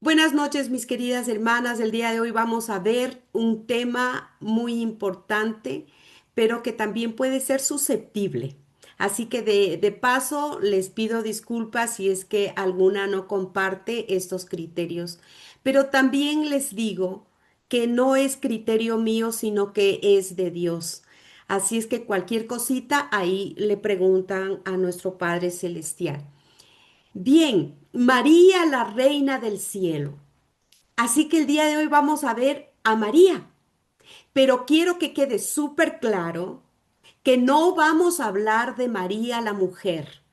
Buenas noches, mis queridas hermanas. El día de hoy vamos a ver un tema muy importante, pero que también puede ser susceptible. Así que de paso les pido disculpas si es que alguna no comparte estos criterios, pero también les digo que no es criterio mío, sino que es de Dios. Así es que cualquier cosita ahí le preguntan a nuestro Padre Celestial. Bien, María, la Reina del Cielo. Así que el día de hoy vamos a ver a María, pero quiero que quede súper claro que no vamos a hablar de María la mujer,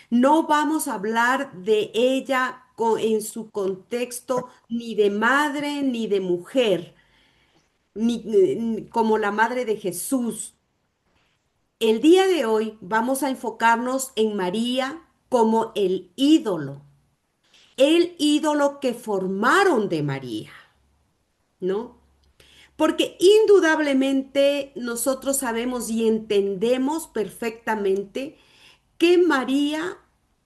no vamos a hablar de ella en su contexto ni de madre ni de mujer, ni como la madre de Jesús. El día de hoy vamos a enfocarnos en María como el ídolo que formaron de María, ¿no? Porque indudablemente nosotros sabemos y entendemos perfectamente que María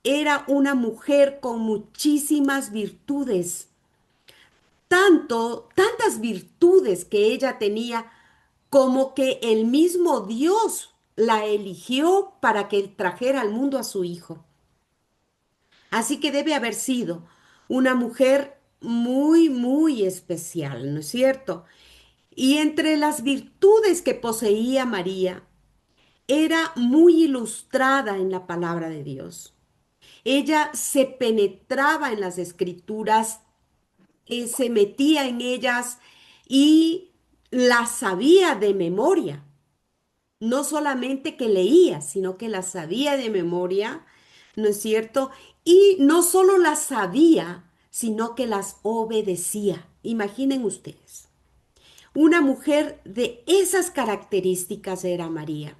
era una mujer con muchísimas virtudes, tantas virtudes que ella tenía, como que el mismo Dios la eligió para que trajera al mundo a su hijo. Así que debe haber sido una mujer muy, muy especial, ¿no es cierto? Y entre las virtudes que poseía María, era muy ilustrada en la palabra de Dios. Ella se penetraba en las escrituras, se metía en ellas y las sabía de memoria. No solamente que leía, sino que las sabía de memoria, ¿no es cierto? Y no solo las sabía, sino que las obedecía. Imaginen ustedes. Una mujer de esas características era María.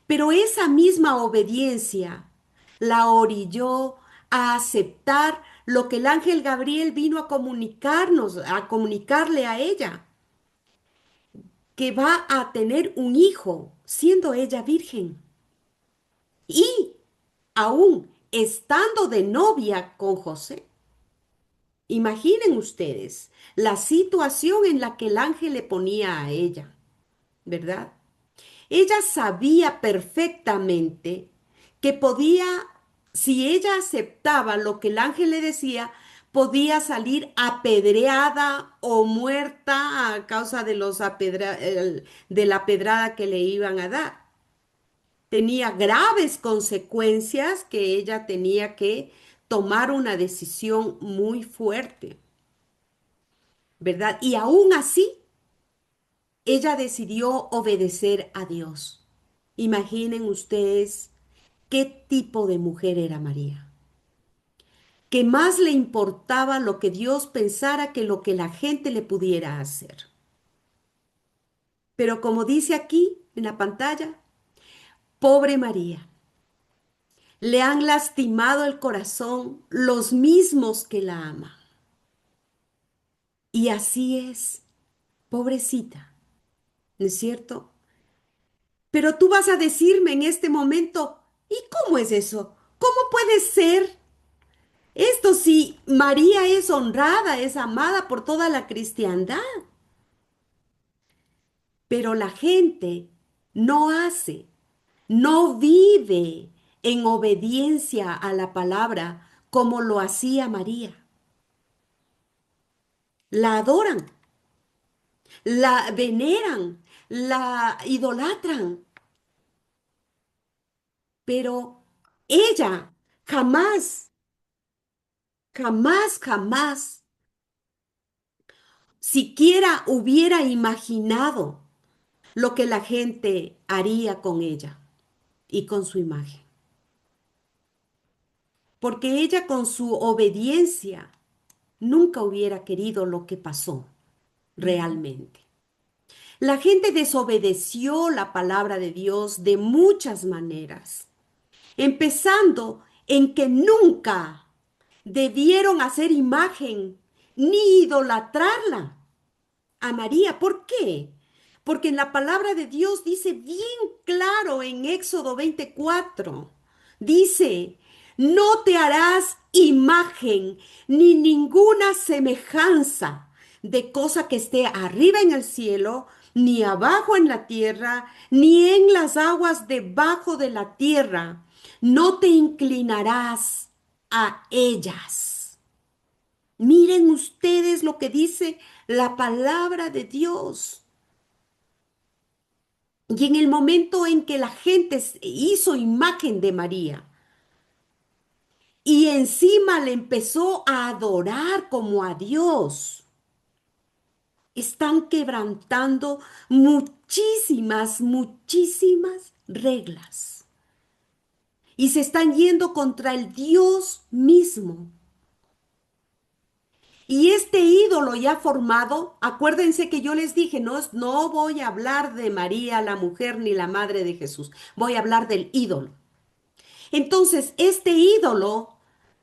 Pero esa misma obediencia la orilló a aceptar lo que el ángel Gabriel vino a comunicarnos, a comunicarle a ella, que va a tener un hijo, siendo ella virgen. Y aún estando de novia con José. Imaginen ustedes la situación en la que el ángel le ponía a ella, ¿verdad? Ella sabía perfectamente que podía, si ella aceptaba lo que el ángel le decía, podía salir apedreada o muerta a causa de de la pedrada que le iban a dar. Tenía graves consecuencias que ella tenía que tomar una decisión muy fuerte, ¿verdad? Y aún así, ella decidió obedecer a Dios. Imaginen ustedes qué tipo de mujer era María, que más le importaba lo que Dios pensara que lo que la gente le pudiera hacer. Pero como dice aquí en la pantalla, pobre María, le han lastimado el corazón los mismos que la aman. Y así es, pobrecita, ¿no es cierto? Pero tú vas a decirme en este momento, ¿y cómo es eso? ¿Cómo puede ser esto si María es honrada, es amada por toda la cristiandad? Pero la gente no hace, no vive en obediencia a la palabra como lo hacía María. La adoran, la veneran, la idolatran, pero ella jamás, jamás siquiera hubiera imaginado lo que la gente haría con ella y con su imagen. Porque ella con su obediencia nunca hubiera querido lo que pasó realmente. La gente desobedeció la palabra de Dios de muchas maneras, empezando en que nunca debieron hacer imagen ni idolatrarla a María. ¿Por qué? Porque en la palabra de Dios dice bien claro en Éxodo 24, dice, No te harás imagen ni ninguna semejanza de cosa que esté arriba en el cielo, ni abajo en la tierra, ni en las aguas debajo de la tierra. No te inclinarás a ellas. Miren ustedes lo que dice la palabra de Dios. Y en el momento en que la gente hizo imagen de María, y encima le empezó a adorar como a Dios. Están quebrantando muchísimas reglas. Y se están yendo contra el Dios mismo. Y este ídolo ya formado, acuérdense que yo les dije, no, no voy a hablar de María, la mujer, ni la madre de Jesús. Voy a hablar del ídolo. Entonces, este ídolo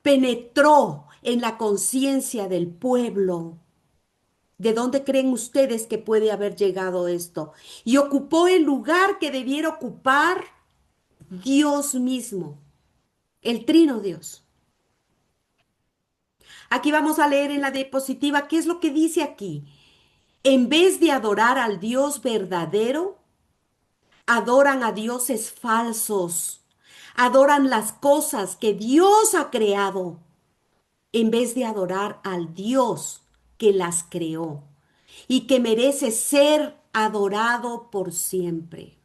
penetró en la conciencia del pueblo. ¿De dónde creen ustedes que puede haber llegado esto? Y ocupó el lugar que debiera ocupar Dios mismo, el Trino Dios. Aquí vamos a leer en la diapositiva qué es lo que dice aquí. En vez de adorar al Dios verdadero, adoran a dioses falsos. Adoran las cosas que Dios ha creado en vez de adorar al Dios que las creó y que merece ser adorado por siempre.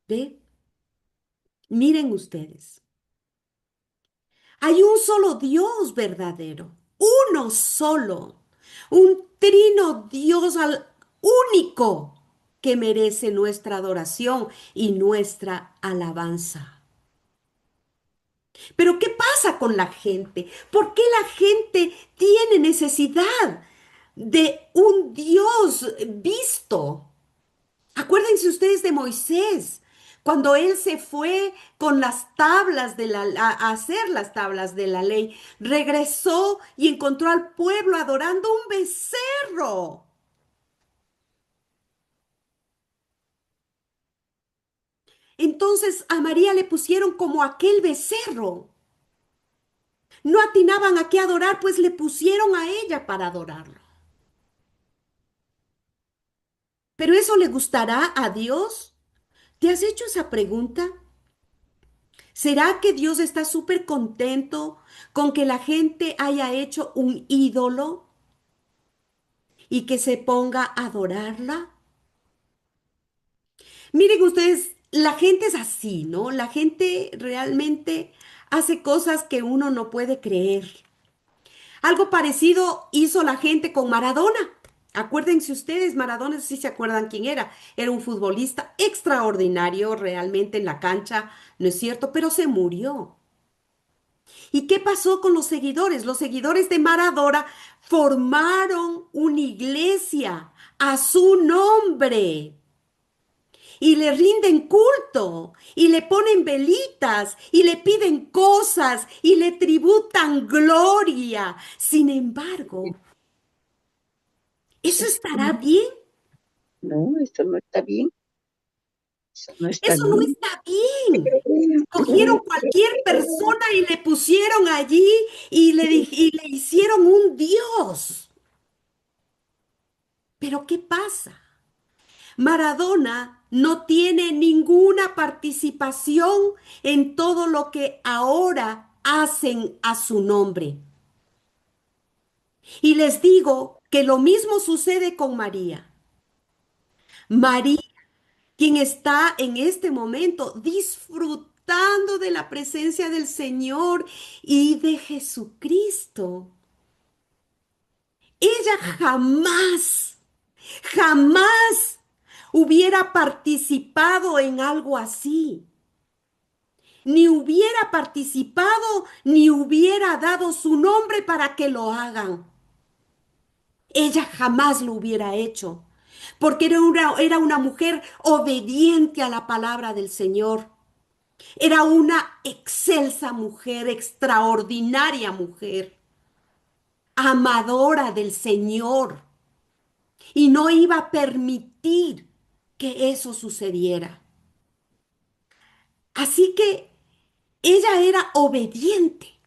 ¿Ve? Miren ustedes, hay un solo Dios verdadero, uno solo, un trino Dios al único que merece nuestra adoración y nuestra alabanza. Pero ¿qué pasa con la gente? ¿Por qué la gente tiene necesidad de un Dios visto? Acuérdense ustedes de Moisés, cuando él se fue con las tablas de a hacer las tablas de la ley, regresó y encontró al pueblo adorando un becerro. Entonces a María le pusieron como aquel becerro. No atinaban a qué adorar, pues le pusieron a ella para adorarlo. ¿Pero eso le gustará a Dios? ¿Te has hecho esa pregunta? ¿Será que Dios está súper contento con que la gente haya hecho un ídolo y que se ponga a adorarla? Miren ustedes, la gente es así, ¿no? La gente realmente hace cosas que uno no puede creer. Algo parecido hizo la gente con Maradona. Acuérdense ustedes, Maradona, si se acuerdan quién era. Era un futbolista extraordinario realmente en la cancha, ¿no es cierto? Pero se murió. ¿Y qué pasó con los seguidores? Los seguidores de Maradona formaron una iglesia a su nombre y le rinden culto y le ponen velitas y le piden cosas y le tributan gloria. Sin embargo, ¿eso Eso estará bien? no, esto no está bien, eso no está Eso no bien. está bien. Cogieron cualquier persona y le pusieron allí y y le hicieron un dios. Pero ¿qué pasa? Maradona no tiene ninguna participación en todo lo que ahora hacen a su nombre. Y les digo que lo mismo sucede con María. María, quien está en este momento disfrutando de la presencia del Señor y de Jesucristo. Ella jamás hubiera participado en algo así. Ni hubiera participado, ni hubiera dado su nombre para que lo hagan. Ella jamás lo hubiera hecho, porque era una mujer obediente a la palabra del Señor. Era una excelsa mujer, extraordinaria mujer, amadora del Señor, y no iba a permitir que eso sucediera. Así que ella era obediente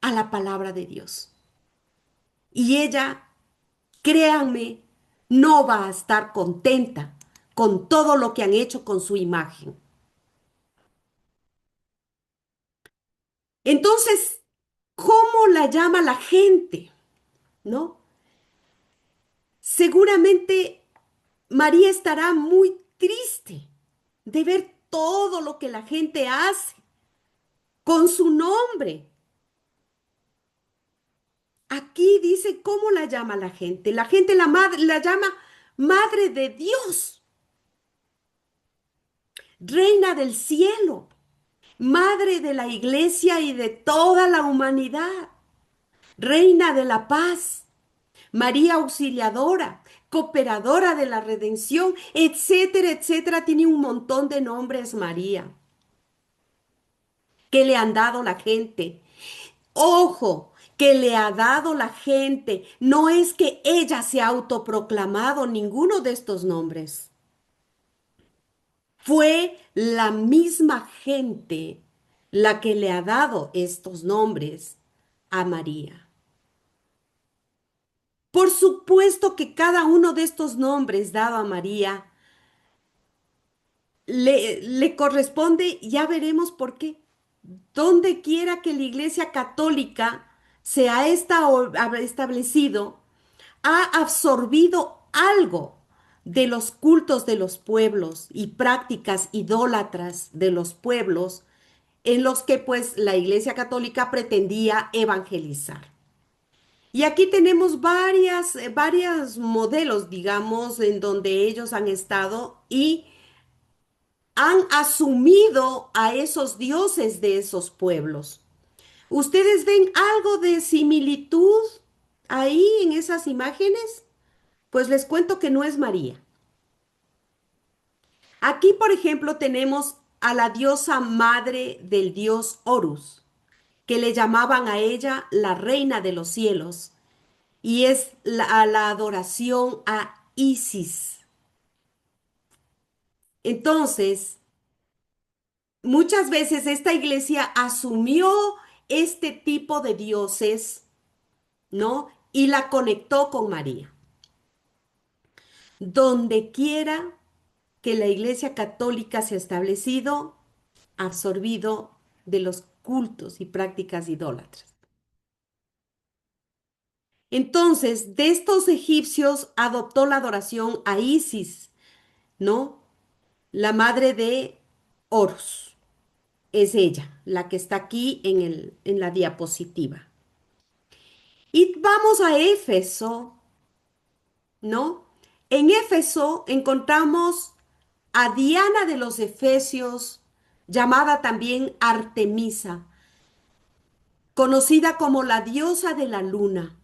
a la palabra de Dios. Y ella, créanme, no va a estar contenta con todo lo que han hecho con su imagen. Entonces, ¿cómo la llama la gente? ¿No? Seguramente María estará muy triste de ver todo lo que la gente hace con su nombre. Aquí dice cómo la llama la gente. La gente la llama Madre de Dios, Reina del cielo, Madre de la iglesia y de toda la humanidad, Reina de la paz, María Auxiliadora, Cooperadora de la redención, etcétera, etcétera. Tiene un montón de nombres María que le han dado la gente. Ojo, que le ha dado la gente. No es que ella se ha autoproclamado ninguno de estos nombres. Fue la misma gente la que le ha dado estos nombres a María. Por supuesto que cada uno de estos nombres dado a María le corresponde, ya veremos por qué. Donde quiera que la Iglesia Católica se ha establecido, ha absorbido algo de los cultos de los pueblos y prácticas idólatras de los pueblos en los que pues la Iglesia Católica pretendía evangelizar. Y aquí tenemos varios modelos, digamos, en donde ellos han estado y han asumido a esos dioses de esos pueblos. ¿Ustedes ven algo de similitud ahí en esas imágenes? Pues les cuento que no es María. Aquí, por ejemplo, tenemos a la diosa madre del dios Horus, que le llamaban a ella la reina de los cielos, y es la adoración a Isis. Entonces, muchas veces esta iglesia asumió este tipo de dioses, ¿no? Y la conectó con María. Donde quiera que la iglesia católica se ha establecido, absorbido de los cultos y prácticas idólatras. Entonces, de estos egipcios adoptó la adoración a Isis, ¿no? La madre de Horus. Es ella, la que está aquí en la diapositiva. Y vamos a Éfeso, ¿no? En Éfeso encontramos a Diana de los Efesios, llamada también Artemisa, conocida como la diosa de la luna.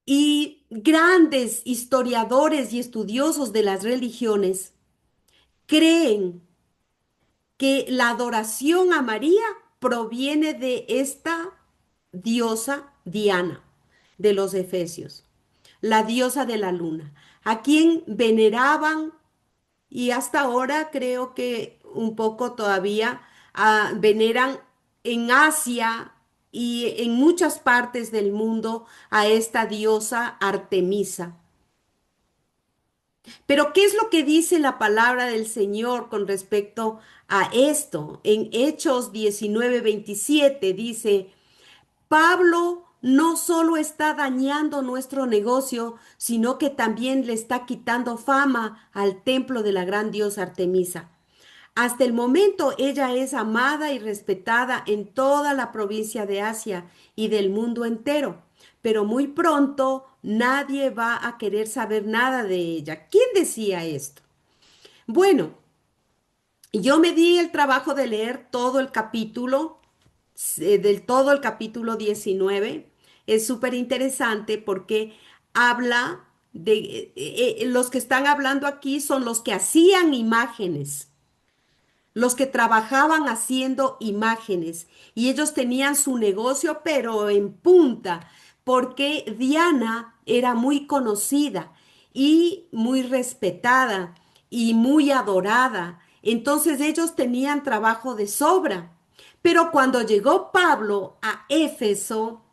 Y grandes historiadores y estudiosos de las religiones creen que la adoración a María proviene de esta diosa Diana de los Efesios, la diosa de la luna, a quien veneraban y hasta ahora creo que un poco todavía veneran en Asia y en muchas partes del mundo a esta diosa Artemisa. Pero ¿qué es lo que dice la palabra del Señor con respecto a esto? En Hechos 19:27 dice, Pablo no solo está dañando nuestro negocio, sino que también le está quitando fama al templo de la gran diosa Artemisa. Hasta el momento ella es amada y respetada en toda la provincia de Asia y del mundo entero, pero muy pronto nadie va a querer saber nada de ella. ¿Quién decía esto? Bueno, yo me di el trabajo de leer todo el capítulo, del todo el capítulo 19. Es súper interesante porque habla de, los que están hablando aquí son los que hacían imágenes, los que trabajaban haciendo imágenes y ellos tenían su negocio pero en punta porque Diana era muy conocida y muy respetada y muy adorada Entonces ellos tenían trabajo de sobra. Pero cuando llegó Pablo a Éfeso,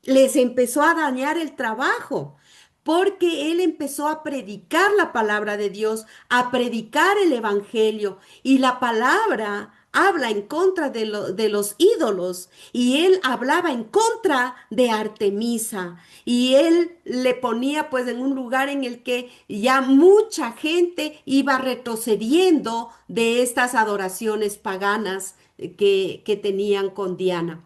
les empezó a dañar el trabajo, porque él empezó a predicar la palabra de Dios, a predicar el evangelio, y la palabra habla en contra de los ídolos, y él hablaba en contra de Artemisa, y él le ponía pues en un lugar en el que ya mucha gente iba retrocediendo de estas adoraciones paganas que tenían con Diana.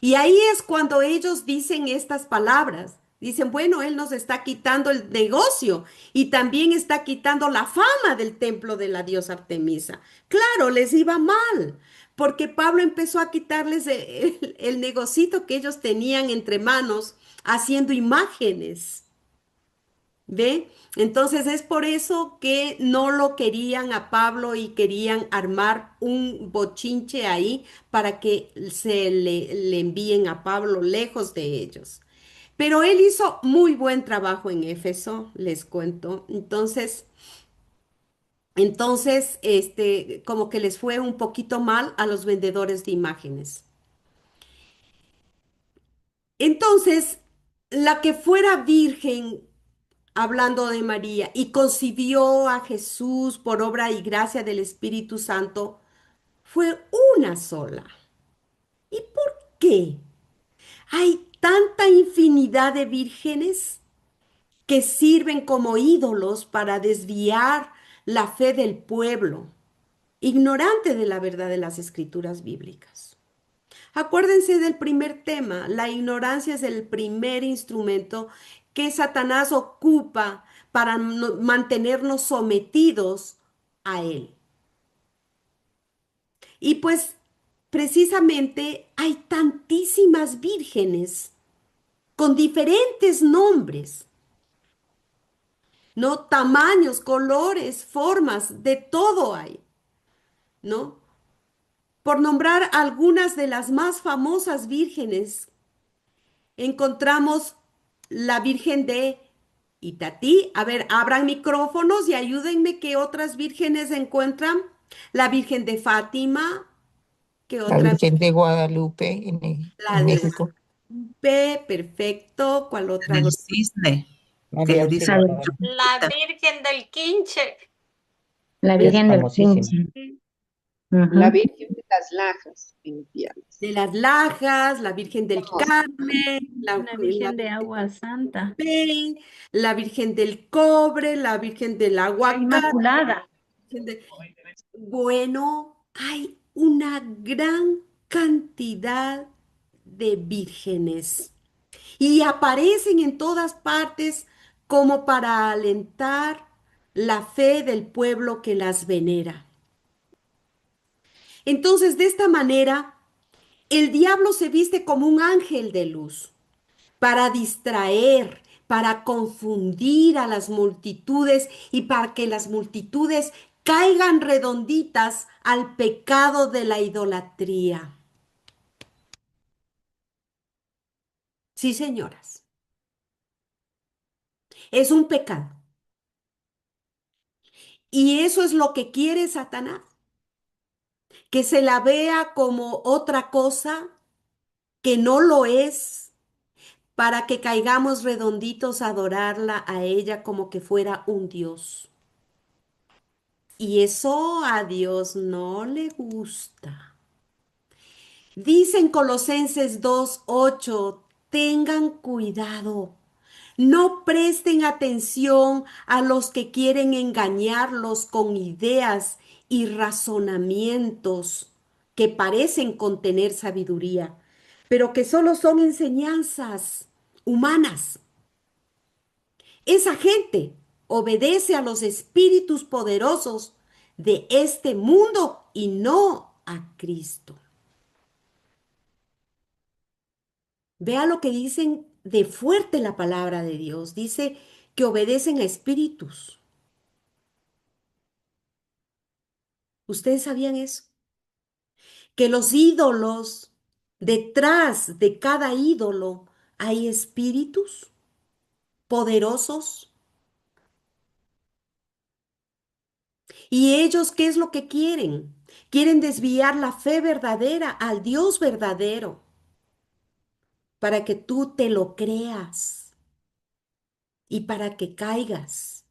Y ahí es cuando ellos dicen estas palabras. Dicen, bueno, él nos está quitando el negocio y también está quitando la fama del templo de la diosa Artemisa. Claro, les iba mal, porque Pablo empezó a quitarles el negocito que ellos tenían entre manos haciendo imágenes. ¿Ve? Entonces es por eso que no lo querían a Pablo y querían armar un bochinche ahí para que le envíen a Pablo lejos de ellos. Pero él hizo muy buen trabajo en Éfeso, les cuento. Como que les fue un poquito mal a los vendedores de imágenes. Entonces, la que fuera virgen hablando de María, y concibió a Jesús por obra y gracia del Espíritu Santo, fue una sola. ¿Y por qué? Hay tanta infinidad de vírgenes que sirven como ídolos para desviar la fe del pueblo, ignorante de la verdad de las escrituras bíblicas. Acuérdense del primer tema, la ignorancia es el primer instrumento que Satanás ocupa para mantenernos sometidos a él. Y pues precisamente hay tantísimas vírgenes con diferentes nombres, ¿no? Tamaños, colores, formas, de todo hay, ¿no? Por nombrar algunas de las más famosas vírgenes encontramos la Virgen de Itatí. A ver, abran micrófonos y ayúdenme qué otras vírgenes encuentran. La Virgen de Fátima, qué La otra. Virgen de Guadalupe La en de México. Guadalupe, perfecto. ¿Cuál En otra? el cisne, María que dice que Auxiliadora. La Virgen del Quinche. La Es Virgen del famosísima. Quince. La Ujú. Virgen de las Lajas en Piales. De las Lajas, la Virgen del Famosa. Carmen, La Virgen de Agua Santa. Ven, la Virgen del Cobre, la Virgen del La Aguacate. Inmaculada. Virgen de- Bueno, hay una gran cantidad de vírgenes y aparecen en todas partes como para alentar la fe del pueblo que las venera. Entonces, de esta manera, el diablo se viste como un ángel de luz para distraer, para confundir a las multitudes y para que las multitudes caigan redonditas al pecado de la idolatría. Sí, señoras, es un pecado. Y eso es lo que quiere Satanás, que se la vea como otra cosa que no lo es, para que caigamos redonditos a adorarla a ella como que fuera un Dios. Y eso a Dios no le gusta. Dicen Colosenses 2:8, tengan cuidado. No presten atención a los que quieren engañarlos con ideas y razonamientos que parecen contener sabiduría, pero que solo son enseñanzas humanas. Esa gente obedece a los espíritus poderosos de este mundo y no a Cristo. Vea lo que dicen de fuerte la palabra de Dios. Dice que obedecen a espíritus. ¿Ustedes sabían eso? Que los ídolos, detrás de cada ídolo hay espíritus poderosos. ¿Y ellos qué es lo que quieren? Quieren desviar la fe verdadera al Dios verdadero para que tú te lo creas y para que caigas.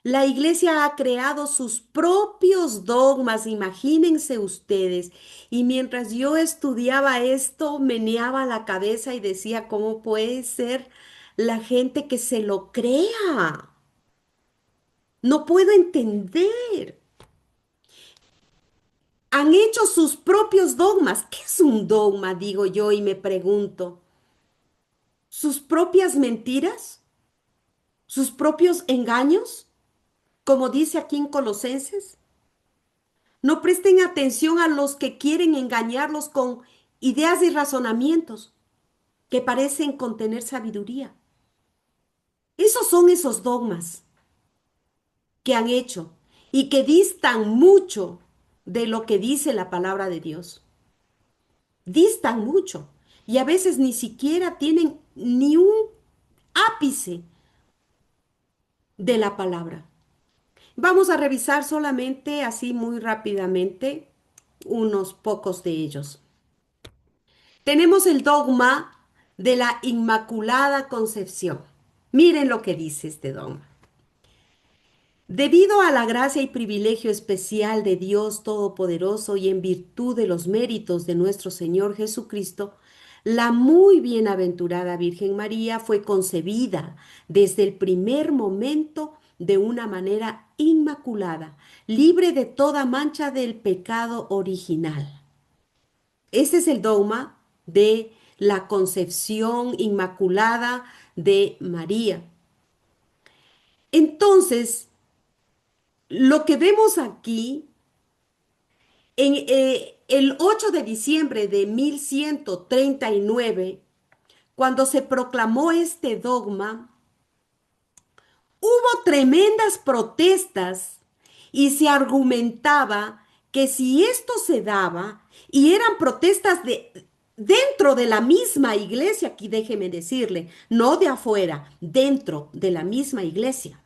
La iglesia ha creado sus propios dogmas, imagínense ustedes. Y mientras yo estudiaba esto, meneaba la cabeza y decía, ¿cómo puede ser la gente que se lo crea? No puedo entender. Han hecho sus propios dogmas. ¿Qué es un dogma? Digo yo y me pregunto. ¿Sus propias mentiras? ¿Sus propios engaños? Como dice aquí en Colosenses. No presten atención a los que quieren engañarlos con ideas y razonamientos que parecen contener sabiduría. Esos son esos dogmas que han hecho y que distan mucho de lo que dice la palabra de Dios. Distan mucho y a veces ni siquiera tienen ni un ápice de la palabra. Vamos a revisar solamente así muy rápidamente unos pocos de ellos. Tenemos el dogma de la Inmaculada Concepción. Miren lo que dice este dogma. Debido a la gracia y privilegio especial de Dios Todopoderoso y en virtud de los méritos de nuestro Señor Jesucristo, la muy bienaventurada Virgen María fue concebida desde el primer momento de una manera inmaculada, libre de toda mancha del pecado original. Ese es el dogma de la concepción inmaculada de María. Entonces, lo que vemos aquí, el 8 de diciembre de 1139, cuando se proclamó este dogma, hubo tremendas protestas y se argumentaba que si esto se daba, y eran protestas dentro de la misma iglesia, aquí déjeme decirle, no de afuera, dentro de la misma iglesia.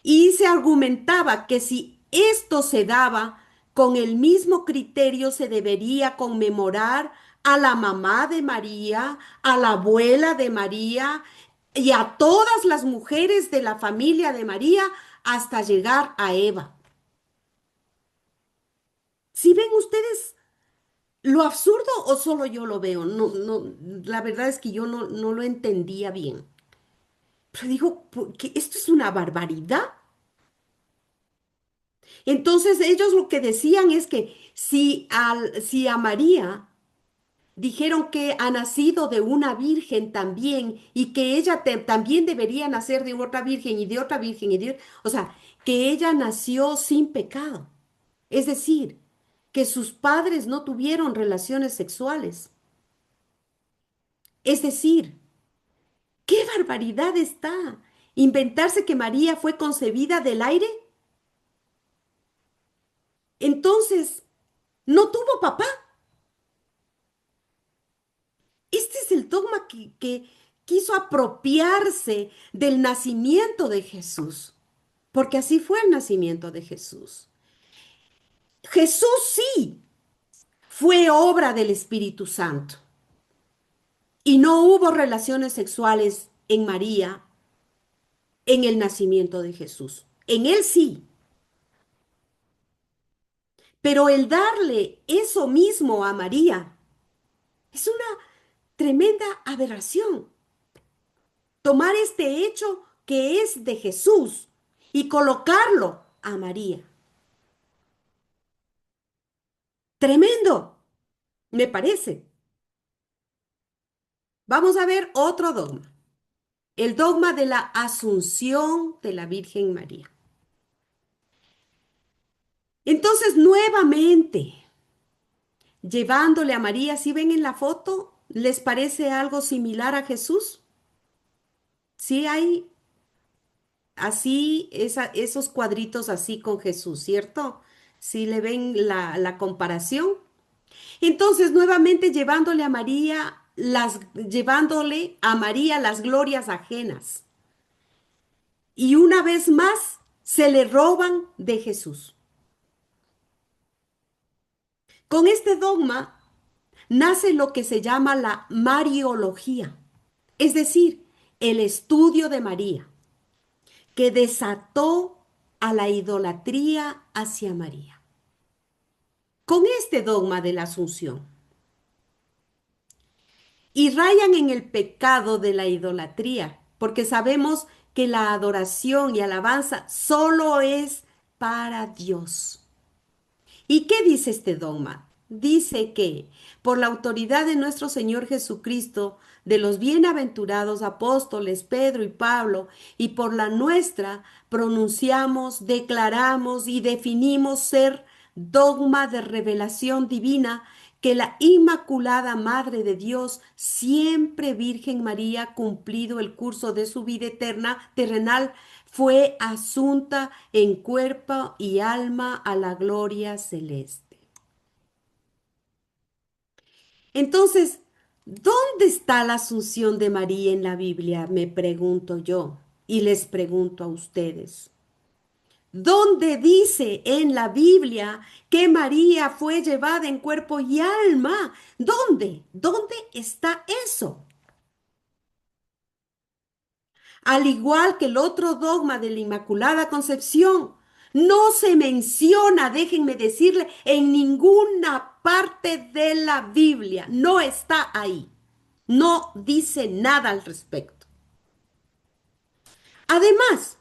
Y se argumentaba que si esto se daba, con el mismo criterio se debería conmemorar a la mamá de María, a la abuela de María y a todas las mujeres de la familia de María hasta llegar a Eva. Si ven ustedes lo absurdo o solo yo lo veo, no, no, la verdad es que yo no lo entendía bien. Pero digo, ¿que esto es una barbaridad? Entonces ellos lo que decían es que si a María dijeron que ha nacido de una virgen también y que ella también debería nacer de otra virgen y de otra virgen o sea, que ella nació sin pecado. Es decir, que sus padres no tuvieron relaciones sexuales. Es decir, ¿qué barbaridad está? ¿Inventarse que María fue concebida del aire? Entonces, no tuvo papá. Este es el dogma que quiso apropiarse del nacimiento de Jesús, porque así fue el nacimiento de Jesús. Jesús sí fue obra del Espíritu Santo y no hubo relaciones sexuales en María en el nacimiento de Jesús. En él sí. Pero el darle eso mismo a María es una tremenda aberración. Tomar este hecho que es de Jesús y colocarlo a María. Tremendo, me parece. Vamos a ver otro dogma. El dogma de la Asunción de la Virgen María. Entonces, nuevamente, llevándole a María, si ven en la foto, ¿les parece algo similar a Jesús? Sí hay así, esos cuadritos así con Jesús, ¿cierto? Si le ven la comparación. Entonces, nuevamente llevándole a María las glorias ajenas. Y una vez más, se le roban de Jesús. Con este dogma nace lo que se llama la Mariología, es decir, el estudio de María, que desató a la idolatría hacia María. Con este dogma de la Asunción, y rayan en el pecado de la idolatría, porque sabemos que la adoración y alabanza solo es para Dios. ¿Y qué dice este dogma? Dice que por la autoridad de nuestro Señor Jesucristo, de los bienaventurados apóstoles Pedro y Pablo, y por la nuestra, pronunciamos, declaramos y definimos ser dogma de revelación divina que la Inmaculada Madre de Dios, siempre Virgen María, cumplido el curso de su vida eterna, terrenal, fue asunta en cuerpo y alma a la gloria celeste. Entonces, ¿dónde está la asunción de María en la Biblia? Me pregunto yo y les pregunto a ustedes. ¿Dónde dice en la Biblia que María fue llevada en cuerpo y alma? ¿Dónde? ¿Dónde está eso? Al igual que el otro dogma de la Inmaculada Concepción, no se menciona, déjenme decirle, en ninguna parte de la Biblia. No está ahí. No dice nada al respecto. Además,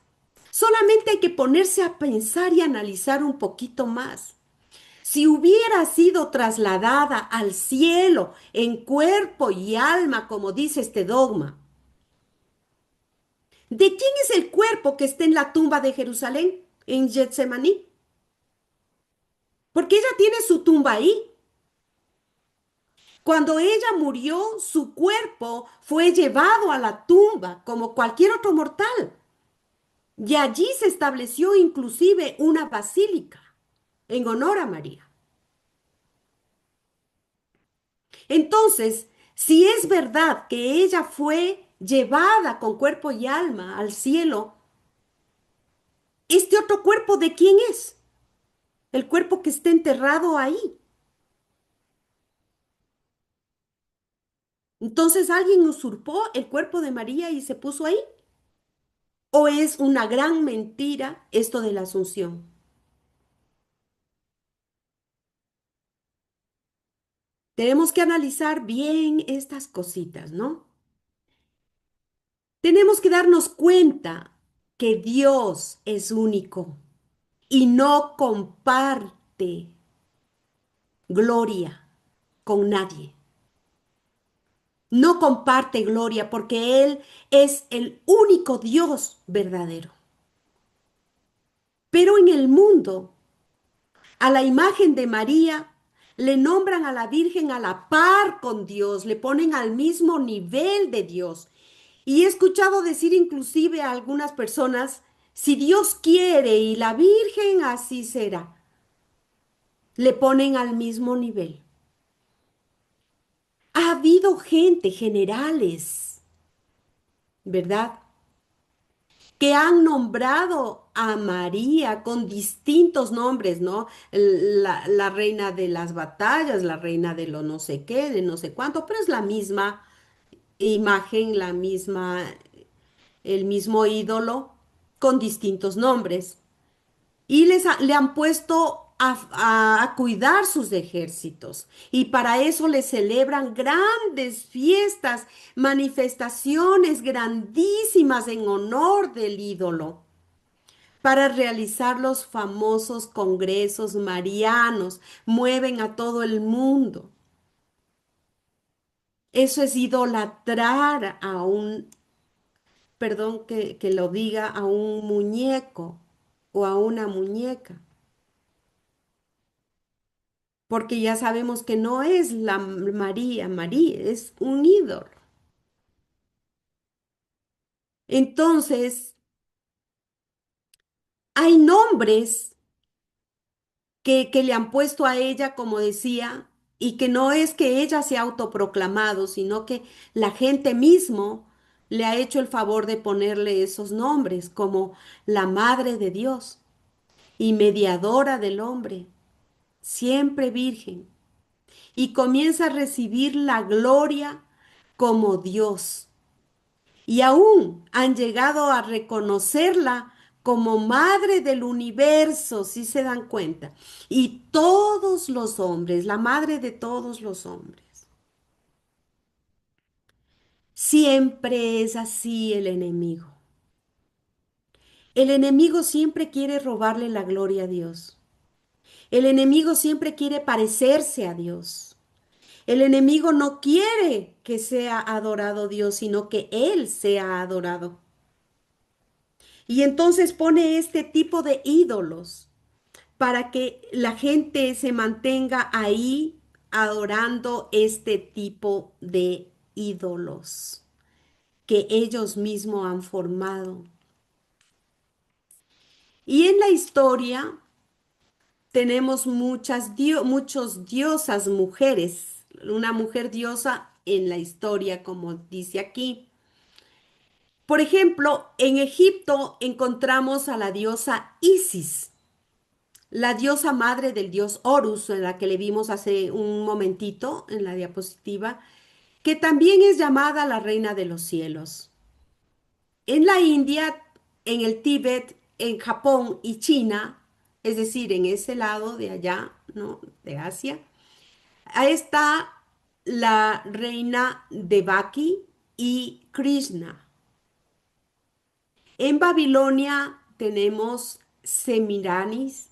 solamente hay que ponerse a pensar y analizar un poquito más. Si hubiera sido trasladada al cielo en cuerpo y alma, como dice este dogma, ¿de quién es el cuerpo que está en la tumba de Jerusalén, en Getsemaní? Porque ella tiene su tumba ahí. Cuando ella murió, su cuerpo fue llevado a la tumba como cualquier otro mortal. Y allí se estableció inclusive una basílica en honor a María. Entonces, si es verdad que ella fue llevada con cuerpo y alma al cielo, ¿este otro cuerpo de quién es? El cuerpo que está enterrado ahí. Entonces, ¿alguien usurpó el cuerpo de María y se puso ahí? ¿O es una gran mentira esto de la Asunción? Tenemos que analizar bien estas cositas, ¿no? Tenemos que darnos cuenta que Dios es único y no comparte gloria con nadie. No comparte gloria porque Él es el único Dios verdadero. Pero en el mundo, a la imagen de María, le nombran a la Virgen a la par con Dios, le ponen al mismo nivel de Dios. Y he escuchado decir inclusive a algunas personas, si Dios quiere y la Virgen así será, le ponen al mismo nivel. Ha habido gente, generales, ¿verdad? Que han nombrado a María con distintos nombres, ¿no? La reina de las batallas, la reina de lo no sé qué, de no sé cuánto, pero es la misma imagen, la misma, el mismo ídolo con distintos nombres. Y le han puesto a cuidar sus ejércitos. Y para eso le celebran grandes fiestas, manifestaciones grandísimas en honor del ídolo, para realizar los famosos congresos marianos. Mueven a todo el mundo. Eso es idolatrar a un, perdón que lo diga, a un muñeco o a una muñeca, porque ya sabemos que no es la María, María es un ídolo. Entonces, hay nombres que le han puesto a ella, como decía, y que no es que ella se ha autoproclamado, sino que la gente mismo le ha hecho el favor de ponerle esos nombres como la Madre de Dios y mediadora del hombre, siempre virgen, y comienza a recibir la gloria como Dios. Y aún han llegado a reconocerla como madre del universo, si se dan cuenta. Y todos los hombres, la madre de todos los hombres. Siempre es así el enemigo. El enemigo siempre quiere robarle la gloria a Dios. El enemigo siempre quiere parecerse a Dios. El enemigo no quiere que sea adorado Dios, sino que Él sea adorado. Y entonces pone este tipo de ídolos para que la gente se mantenga ahí adorando este tipo de ídolos que ellos mismos han formado. Y en la historia tenemos muchos diosas mujeres, una mujer diosa en la historia, como dice aquí. Por ejemplo, en Egipto encontramos a la diosa Isis, la diosa madre del dios Horus, en la que le vimos hace un momentito en la diapositiva, que también es llamada la reina de los cielos. En la India, en el Tíbet, en Japón y China, es decir, en ese lado de allá, ¿no? De Asia, ahí está la reina Devaki y Krishna. En Babilonia tenemos Semiramis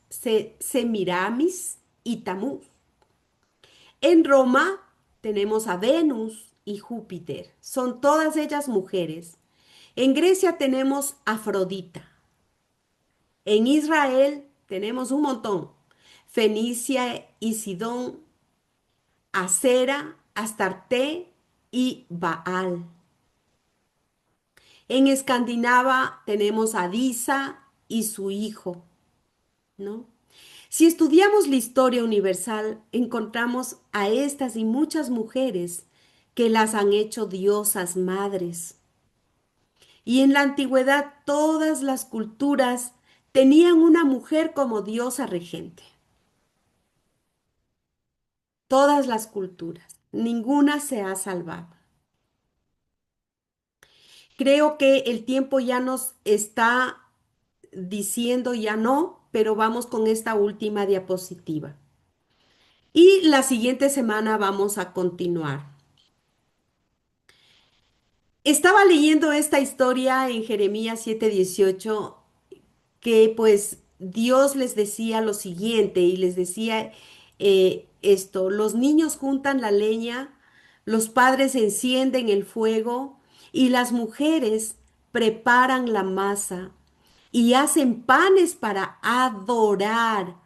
y Tamuz. En Roma tenemos a Venus y Júpiter. Son todas ellas mujeres. En Grecia tenemos Afrodita. En Israel tenemos un montón. Fenicia y Sidón, Acera, Astarte y Baal. En Escandinava tenemos a Disa y su hijo, ¿no? Si estudiamos la historia universal, encontramos a estas y muchas mujeres que las han hecho diosas madres. Y en la antigüedad todas las culturas tenían una mujer como diosa regente. Todas las culturas, ninguna se ha salvado. Creo que el tiempo ya nos está diciendo ya no, pero vamos con esta última diapositiva. Y la siguiente semana vamos a continuar. Estaba leyendo esta historia en Jeremías 7:18 que pues Dios les decía lo siguiente y les decía esto, los niños juntan la leña, los padres encienden el fuego y las mujeres preparan la masa y hacen panes para adorar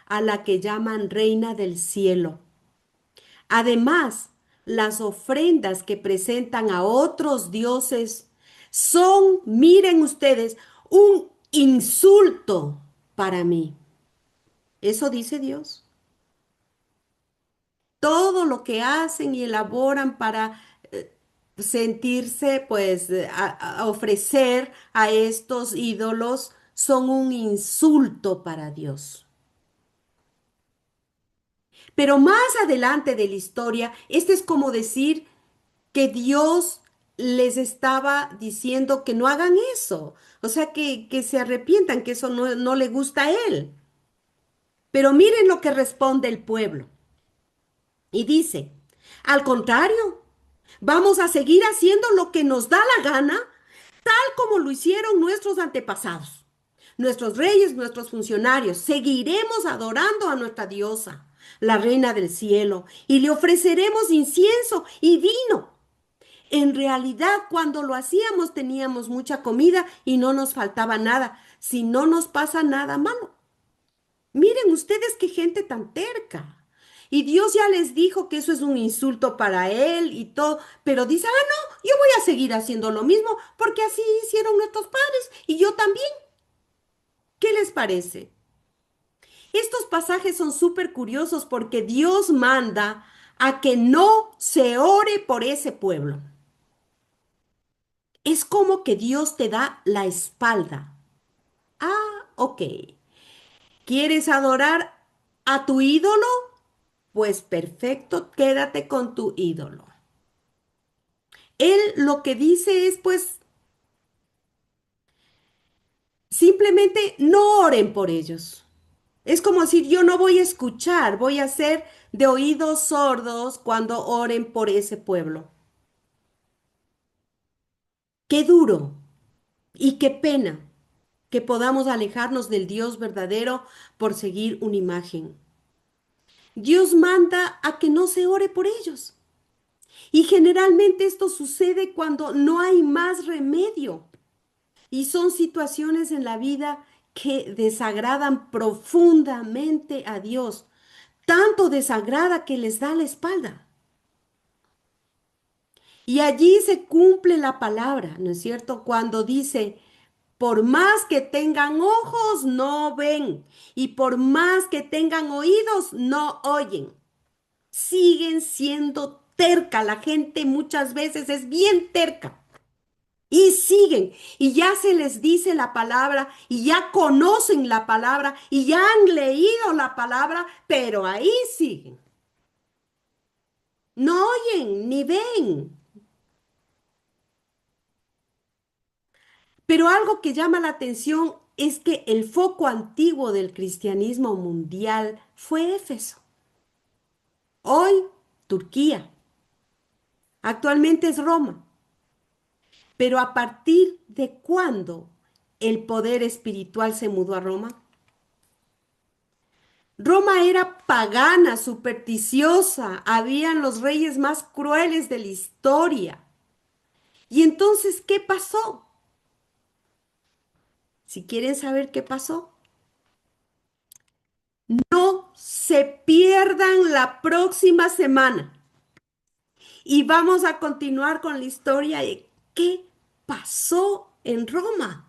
a la que llaman Reina del Cielo. Además, las ofrendas que presentan a otros dioses son, miren ustedes, un insulto para mí. Eso dice Dios. Todo lo que hacen y elaboran para sentirse, pues, a ofrecer a estos ídolos son un insulto para Dios. Pero más adelante de la historia, este es como decir que Dios les estaba diciendo que no hagan eso, o sea, que se arrepientan, que eso no le gusta a Él. Pero miren lo que responde el pueblo. Y dice, al contrario, vamos a seguir haciendo lo que nos da la gana, tal como lo hicieron nuestros antepasados, nuestros reyes, nuestros funcionarios. Seguiremos adorando a nuestra diosa, la reina del cielo, y le ofreceremos incienso y vino. En realidad, cuando lo hacíamos teníamos mucha comida y no nos faltaba nada, si no nos pasa nada malo. Miren ustedes qué gente tan terca. Y Dios ya les dijo que eso es un insulto para él y todo, pero dice, no, yo voy a seguir haciendo lo mismo porque así hicieron nuestros padres y yo también. ¿Qué les parece? Estos pasajes son súper curiosos porque Dios manda a que no se ore por ese pueblo. Es como que Dios te da la espalda. Ok. ¿Quieres adorar a tu ídolo? Pues perfecto, quédate con tu ídolo. Él lo que dice es, pues, simplemente no oren por ellos. Es como decir, yo no voy a escuchar, voy a ser de oídos sordos cuando oren por ese pueblo. Qué duro y qué pena que podamos alejarnos del Dios verdadero por seguir una imagen. Dios manda a que no se ore por ellos. Y generalmente esto sucede cuando no hay más remedio. Y son situaciones en la vida que desagradan profundamente a Dios. Tanto desagrada que les da la espalda. Y allí se cumple la palabra, ¿no es cierto? Cuando dice, por más que tengan ojos, no ven. Y por más que tengan oídos, no oyen. Siguen siendo terca. La gente muchas veces es bien terca. Y siguen, y ya se les dice la palabra, y ya conocen la palabra, y ya han leído la palabra, pero ahí siguen. No oyen ni ven. Pero algo que llama la atención es que el foco antiguo del cristianismo mundial fue Éfeso. Hoy, Turquía. Actualmente es Roma. Pero ¿a partir de cuándo el poder espiritual se mudó a Roma? Roma era pagana, supersticiosa, habían los reyes más crueles de la historia. ¿Y entonces qué pasó? Si quieren saber qué pasó, no se pierdan la próxima semana y vamos a continuar con la historia de qué pasó en Roma.